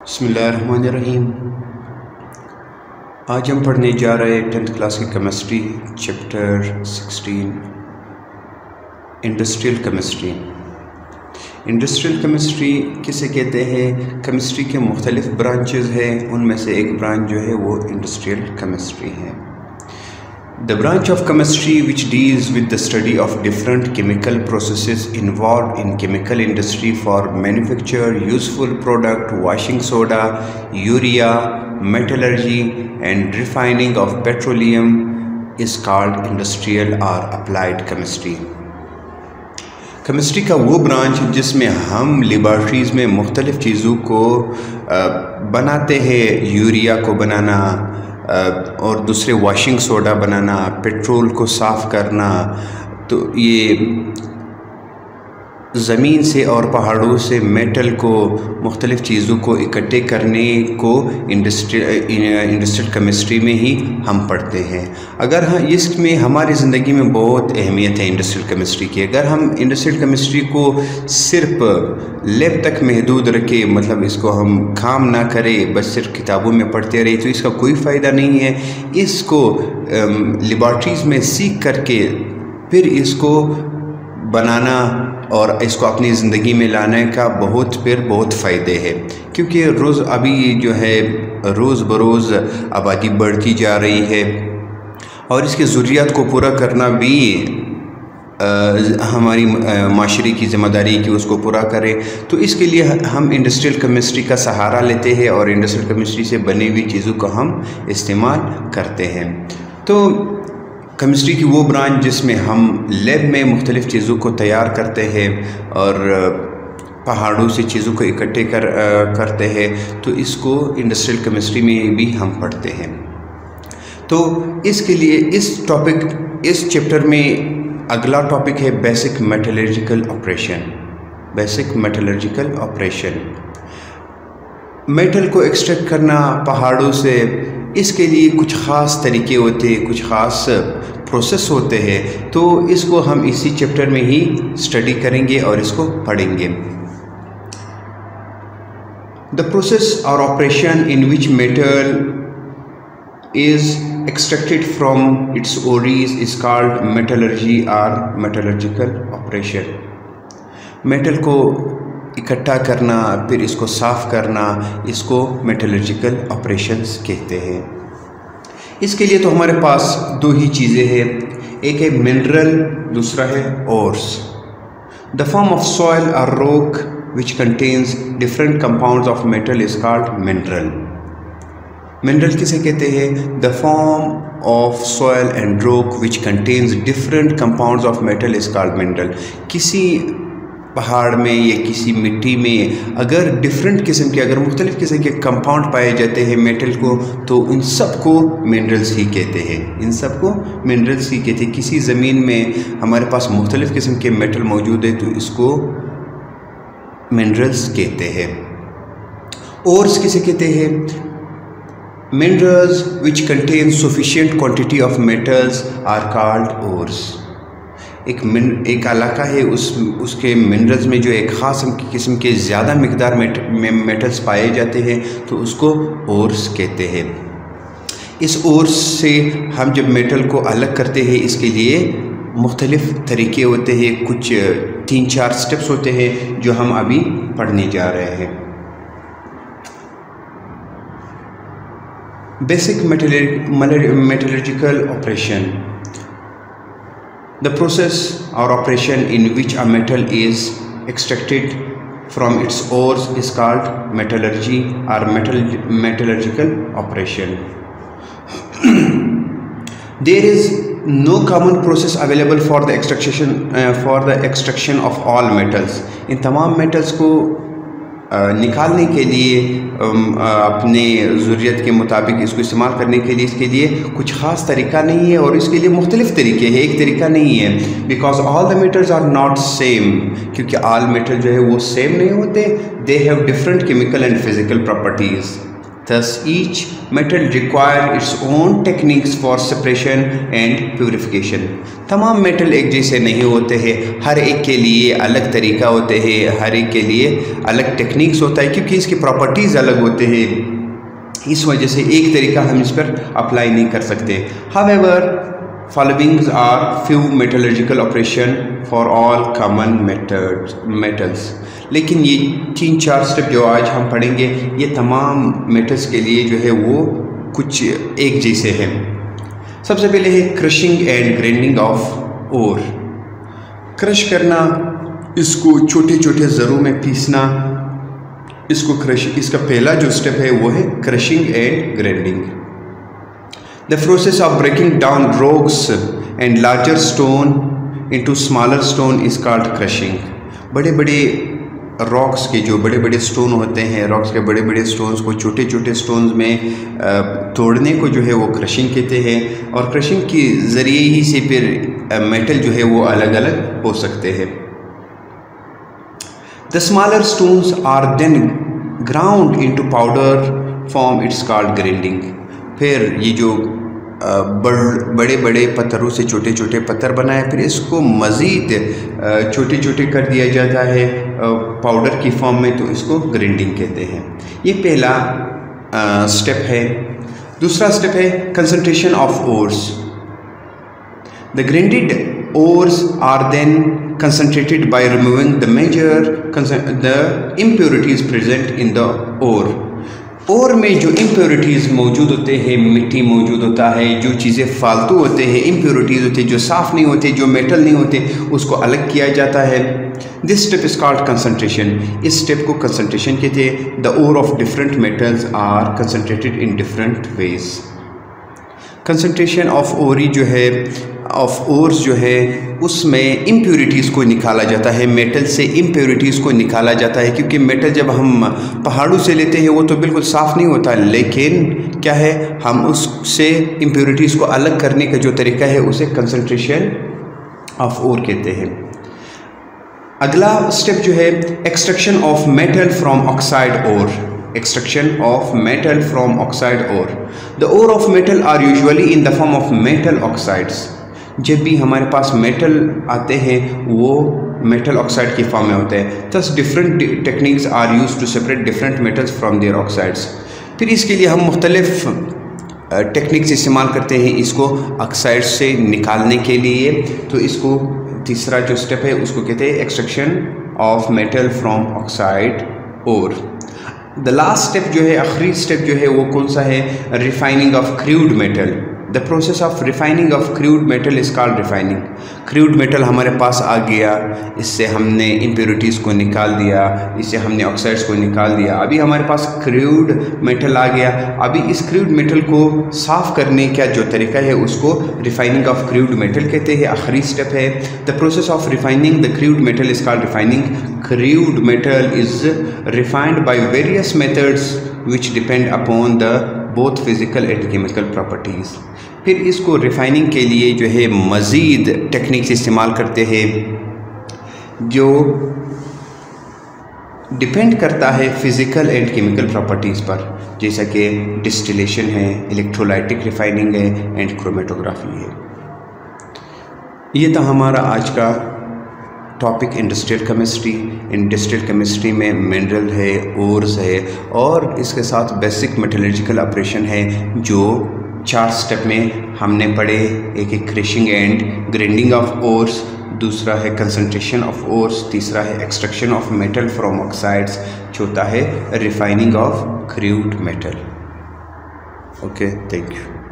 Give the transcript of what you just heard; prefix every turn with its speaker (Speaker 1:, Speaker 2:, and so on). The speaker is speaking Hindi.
Speaker 1: बिस्मिल्लाहिर्रहमानिर्रहीम। आज हम पढ़ने जा रहे हैं 10th क्लास की chemistry chapter 16 industrial chemistry. Industrial chemistry किसे कहते हैं? केमिस्ट्री के मुख्तलिफ ब्रांचेस हैं, उनमें से एक ब्रांच जो है वो इंडस्ट्रियल केमिस्ट्री है। The branch of chemistry which deals with the study of different chemical processes involved in chemical industry for manufacture, useful product, washing soda, urea, metallurgy and refining of petroleum is called industrial or applied chemistry। Chemistry का वो ब्रांच जिसमें हम लेबॉर्ट्रीज़ में मुख्तलिफ़ चीज़ों को बनाते हैं, यूरिया को बनाना और दूसरे वॉशिंग सोडा बनाना, पेट्रोल को साफ़ करना। तो ये ज़मीन से और पहाड़ों से मेटल को, मुख्तलिफ़ चीज़ों को इकट्ठे करने को इंडस्ट्रियल केमिस्ट्री में ही हम पढ़ते हैं। अगर हाँ, इसमें हमारी ज़िंदगी में बहुत अहमियत है इंडस्ट्रियल केमिस्ट्री की। अगर हम इंडस्ट्रियल केमिस्ट्री को सिर्फ लैब तक महदूद रखें, मतलब इसको हम काम ना करें, बस सिर्फ किताबों में पढ़ते रहे, तो इसका कोई फ़ायदा नहीं है। इसको लेबॉर्ट्रीज़ में सीख करके फिर इसको बनाना और इसको अपनी ज़िंदगी में लाने का बहुत फ़ायदे हैं, क्योंकि अभी जो है रोज़ बरोज़ आबादी बढ़ती जा रही है और इसके ज़रूरियात को पूरा करना भी हमारी माशरे की ज़िम्मेदारी कि उसको पूरा करें। तो इसके लिए हम इंडस्ट्रियल केमिस्ट्री का सहारा लेते हैं और इंडस्ट्रियल केमिस्ट्री से बनी हुई चीज़ों का हम इस्तेमाल करते हैं। तो केमिस्ट्री की वो ब्रांच जिसमें हम लैब में मुख्तलिफ़ चीज़ों को तैयार करते हैं और पहाड़ों से चीज़ों को इकट्ठे करते हैं, तो इसको इंडस्ट्रियल केमिस्ट्री में भी हम पढ़ते हैं। तो इसके लिए इस चैप्टर में अगला टॉपिक है basic metallurgical operation. Basic metallurgical operation, metal को एक्सट्रैक्ट करना पहाड़ों से, इसके लिए कुछ ख़ास तरीके होते हैं, कुछ ख़ास प्रोसेस होते हैं। तो इसको हम इसी चैप्टर में ही स्टडी करेंगे और इसको पढ़ेंगे। द प्रोसेस और operation in which metal is extracted from its ओरीज is called metallurgy और मेटलर्जिकल ऑपरेशन। मेटल को इकट्ठा करना, फिर इसको साफ़ करना, इसको मेटलर्जिकल ऑपरेशंस कहते हैं। इसके लिए तो हमारे पास दो ही चीज़ें हैं, एक है मिनरल, दूसरा है ores. The form of soil और rock which contains different compounds of metal is called mineral. Mineral किसे कहते हैं? The form of soil and rock which contains different compounds of metal is called mineral. किसी पहाड़ में या किसी मिट्टी में अगर डिफरेंट किस्म के, अगर मुख्तलिफ़ किस्म के कंपाउंड पाए जाते हैं मेटल को, तो इन सब को मिनरल्स ही कहते हैं। इन सब को मिनरल्स ही कहते हैं। किसी ज़मीन में हमारे पास मुख्तलिफ़ किस्म के मेटल मौजूद है, तो इसको मिनरल्स कहते हैं। ओर्स किसे कहते हैं? Minerals which contain sufficient quantity of metals are called ores. एक इलाका है, उसके मिनरल्स में जो एक ख़ास किस्म के ज़्यादा मकदार में मेटल्स पाए जाते हैं, तो उसको ओर्स कहते हैं। इस ओर्स से हम जब मेटल को अलग करते हैं, इसके लिए मुख्तलिफ़ तरीके होते हैं, कुछ 3-4 स्टेप्स होते हैं जो हम अभी पढ़ने जा रहे हैं। Basic metallurgical operation, the process or operation in which a metal is extracted from its ores is called metallurgy or metallurgical operation। There is no common process available for the extraction of all metals। इन तमाम metals को निकालने के लिए, अपने ज़रूरत के मुताबिक इसको इस्तेमाल करने के लिए, इसके लिए कुछ ख़ास तरीका नहीं है और इसके लिए मुख्तलिफ़ तरीके हैं, एक तरीका नहीं है। Because all the metals are not same, क्योंकि ऑल मेटल जो है वो सेम नहीं होते। They have different chemical and physical properties. Thus, each metal require its own techniques for separation and purification. तमाम मेटल एक जैसे नहीं होते हैं, हर एक के लिए अलग तरीका होते हैं, हर एक के लिए अलग टेक्निक्स होता है, क्योंकि इसकी प्रॉपर्टीज़ अलग होते हैं। इस वजह से एक तरीका हम इस पर अप्लाई नहीं कर सकते। However, following are few metallurgical operation for all common metals. लेकिन ये 3-4 स्टेप जो आज हम पढ़ेंगे ये तमाम मेटल्स के लिए जो है वो कुछ एक जैसे हैं। सबसे पहले है crushing and grinding of ore. Crush करना, इसको छोटे छोटे ज़रों में पीसना, इसको क्रश, इसका पहला जो स्टेप है वो है crushing and grinding. The process of breaking down rocks and larger stone into smaller stone is called crushing. बड़े बड़े रॉक्स के जो बड़े बड़े स्टोन होते हैं, रॉक्स के बड़े बड़े स्टोन्स को छोटे छोटे स्टोन्स में तोड़ने को जो है वो क्रशिंग कहते हैं, और क्रशिंग के ज़रिए ही से फिर मेटल जो है वो अलग अलग हो सकते हैं। The smaller stones are then ground into powder form, it's called grinding. फिर ये जो बड़े बड़े पत्थरों से छोटे छोटे पत्थर बनाए, फिर इसको मज़ीद छोटे छोटे कर दिया जाता है पाउडर की फॉर्म में, तो इसको ग्राइंडिंग कहते हैं। ये पहला स्टेप है। दूसरा स्टेप है concentration of ores. The grinded ores are then concentrated by removing the the impurities present in the ore. और में जो इम्प्योरिटीज़ मौजूद होते हैं, मिट्टी मौजूद होता है, जो चीज़ें फालतू होते हैं, इम्प्योरिटीज़ होते हैं, जो साफ़ नहीं होते, जो मेटल नहीं होते, उसको अलग किया जाता है। This step is called concentration. इस स्टेप को कंसंट्रेशन कहते हैं। The ore of different metals are concentrated in different ways. Concentration of ore जो है, ऑफ ओर्स जो है, उसमें इम्प्योरिटीज़ को निकाला जाता है, मेटल से इम्प्योरिटीज़ को निकाला जाता है, क्योंकि मेटल जब हम पहाड़ों से लेते हैं वो तो बिल्कुल साफ़ नहीं होता, लेकिन क्या है, हम उससे इम्प्योरिटीज़ को अलग करने का जो तरीका है उसे कंसंट्रेशन ऑफ ओर कहते हैं। अगला स्टेप जो है extraction of metal from oxide ore. Extraction of metal from oxide ore. The ore of metal are usually in the form of metal oxides. जब भी हमारे पास मेटल आते हैं वो मेटल ऑक्साइड की फॉर्म में होते हैं। Thus different techniques are used to separate different metals from their oxides. फिर इसके लिए हम मुख्तलिफ टेक्निक्स इस्तेमाल करते हैं इसको ऑक्साइड से निकालने के लिए। तो इसको तीसरा जो स्टेप है उसको कहते हैं extraction of metal from oxide ore. The last step जो है, आखिरी स्टेप जो है वो कौन सा है? Refining of crude metal. The process of refining of crude metal is called refining. Crude metal हमारे पास आ गया, इससे हमने इम्प्योरिटीज़ को निकाल दिया, इससे हमने ऑक्साइड्स को निकाल दिया, अभी हमारे पास क्रूड मेटल आ गया। अभी इस क्रूड मेटल को साफ़ करने का जो तरीका है उसको रिफाइनिंग ऑफ क्रूड मेटल कहते हैं। आखिरी स्टेप है the process of refining the crude metal is called refining. Crude metal is refined by various methods which depend upon the both physical and chemical properties. फिर इसको रिफाइनिंग के लिए जो है मज़ीद टेक्निक्स इस्तेमाल करते हैं जो डिपेंड करता है फ़िज़िकल एंड केमिकल प्रॉपर्टीज़ पर, जैसा कि डिस्टिलेशन है, इलेक्ट्रोलाइटिक रिफाइनिंग है एंड क्रोमेटोग्राफी है। ये था हमारा आज का topic industrial chemistry. Industrial chemistry में मिनरल है, ओर्स है और इसके साथ बेसिक मेटलर्जिकल ऑपरेशन है जो 4 स्टेप में हमने पढ़े। एक है crushing and grinding of ores, दूसरा है कंसंट्रेशन ऑफ ओर्स, तीसरा है extraction of metal from oxides, चौथा है refining of crude metal. Okay, thank you.